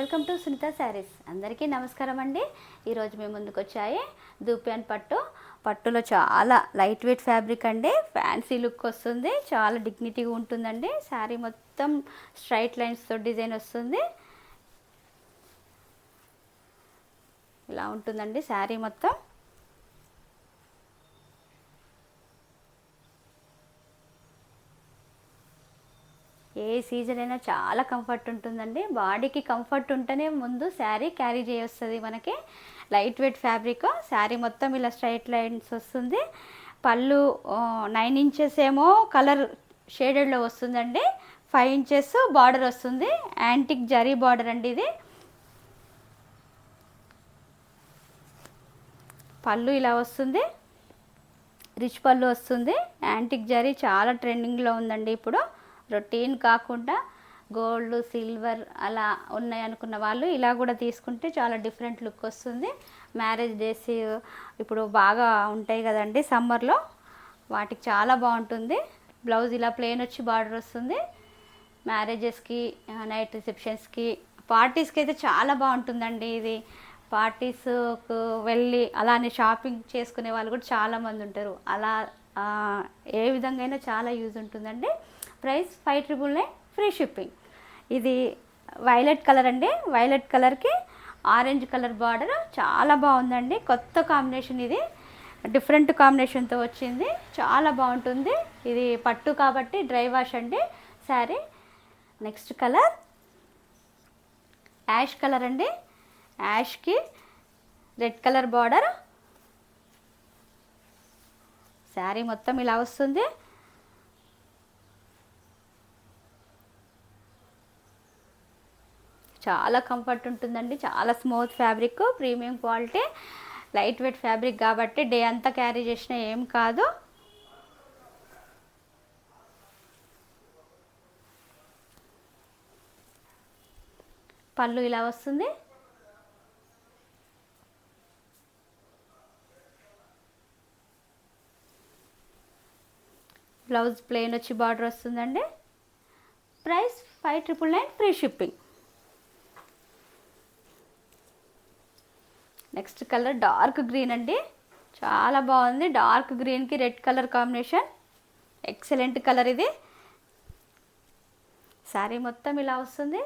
Welcome to Sunitha saris. అందరికీ నమస్కారం అండి. ఈరోజు మేము ముందుకు వచ్చాయి దూపియాన్ పట్టులో చాలా లైట్ వెయిట్ ఫ్యాబ్రిక్ అండి. ఫ్యాన్సీ లుక్ వస్తుంది, చాలా డిగ్నిటీగా ఉంటుందండి. శారీ మొత్తం స్ట్రైట్ లైన్స్తో డిజైన్ వస్తుంది. ఇలా ఉంటుందండి శారీ మొత్తం. ఏ సీజన్ అయినా చాలా కంఫర్ట్ ఉంటుందండి. బాడీకి కంఫర్ట్ ఉంటేనే ముందు శారీ క్యారీ చేయొస్తుంది. మనకి లైట్ వెయిట్ ఫ్యాబ్రిక్. శారీ మొత్తం ఇలా స్ట్రైట్ లైన్స్ వస్తుంది. పళ్ళు 9 ఇంచెస్ ఏమో కలర్ షేడెడ్లో వస్తుందండి. 5 ఇంచెస్ బార్డర్ వస్తుంది. యాంటిక్ జరీ బార్డర్ అండి ఇది. పళ్ళు ఇలా వస్తుంది, రిచ్ పళ్ళు వస్తుంది. యాంటిక్ జరీ చాలా ట్రెండింగ్లో ఉందండి ఇప్పుడు. రొటీన్ కాకుండా గోల్డ్, సిల్వర్ అలా ఉన్నాయి అనుకున్న వాళ్ళు ఇలా కూడా తీసుకుంటే చాలా డిఫరెంట్ లుక్ వస్తుంది. మ్యారేజ్ డేస్ ఇప్పుడు బాగా ఉంటాయి కదండి సమ్మర్లో, వాటికి చాలా బాగుంటుంది. బ్లౌజ్ ఇలా ప్లెయిన్ వచ్చి బార్డర్ వస్తుంది. మ్యారేజెస్కి, నైట్ రిసెప్షన్స్కి, పార్టీస్కి అయితే చాలా బాగుంటుందండి ఇది. పార్టీస్కు వెళ్ళి అలానే షాపింగ్ చేసుకునే వాళ్ళు కూడా చాలామంది ఉంటారు. అలా ఏ విధంగా అయినా చాలా యూజ్ ఉంటుందండి. Price 5,999 free shipping. ఇది వైలెట్ కలర్ అండి. వైలెట్ కలర్కి ఆరెంజ్ కలర్ బార్డర్ చాలా బాగుందండి. కొత్త కాంబినేషన్ ఇది, డిఫరెంట్ కాంబినేషన్తో వచ్చింది. చాలా బాగుంటుంది. ఇది పట్టు కాబట్టి డ్రై వాష్ అండి sari. Next colour ash colour అండి. యాష్కి రెడ్ కలర్ బార్డర్. శారీ మొత్తం ఇలా వస్తుంది. చాలా కంఫర్ట్ ఉంటుందండి. చాలా smooth fabric, premium quality, light weight fabric కాబట్టి డే అంతా క్యారీ చేసినా ఏం కాదు. పళ్ళు ఇలా వస్తుంది. బ్లౌజ్ ప్లెయిన్ వచ్చి బార్డర్ వస్తుందండి. Price 5,999 free shipping. Next colour dark green అండి. చాలా బాగుంది. డార్క్ గ్రీన్కి red colour combination, excellent colour ఇది. శారీ మొత్తం ఇలా వస్తుంది.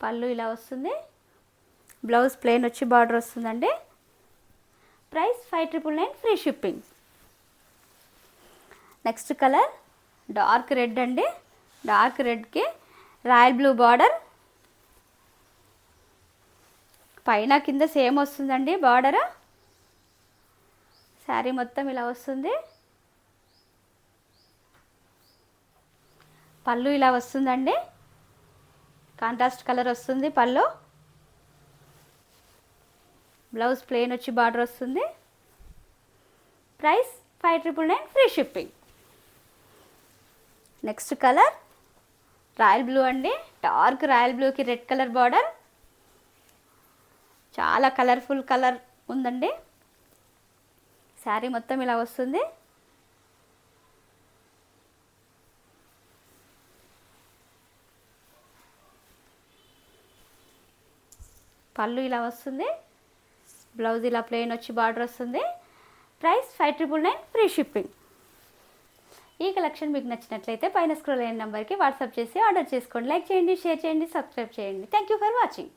పళ్ళు ఇలా వస్తుంది. బ్లౌజ్ ప్లెయిన్ వచ్చి బార్డర్ వస్తుందండి. Price 5,999 free shipping. Next colour dark red అండి. డార్క్ రెడ్కి రాయల్ బ్లూ బార్డర్, పైన కింద సేమ్ వస్తుందండి బార్డర్. శారీ మొత్తం ఇలా వస్తుంది. పళ్ళు ఇలా వస్తుందండి. కాంట్రాస్ట్ కలర్ వస్తుంది పళ్ళు. బ్లౌజ్ ప్లెయిన్ వచ్చి బార్డర్ వస్తుంది. Price 5,999 free shipping. Next colour royal blue అండి. డార్క్ రాయల్ బ్లూకి రెడ్ కలర్ బార్డర్. చాలా కలర్ఫుల్ కలర్ ఉందండి. శారీ మొత్తం ఇలా వస్తుంది. పళ్ళు ఇలా వస్తుంది. బ్లౌజ్ ఇలా ప్లెయిన్ వచ్చి బార్డర్ వస్తుంది. Price 5,999 free shipping. ఈ కలెక్షన్ మీకు నచ్చినట్లయితే పైన స్క్రోల్ అయిన నెంబర్కి వాట్సాప్ చేసి ఆర్డర్ చేసుకోండి. లైక్ చేయండి, షేర్ చేయండి, సబ్స్క్రైబ్ చేయండి. Thank you for watching.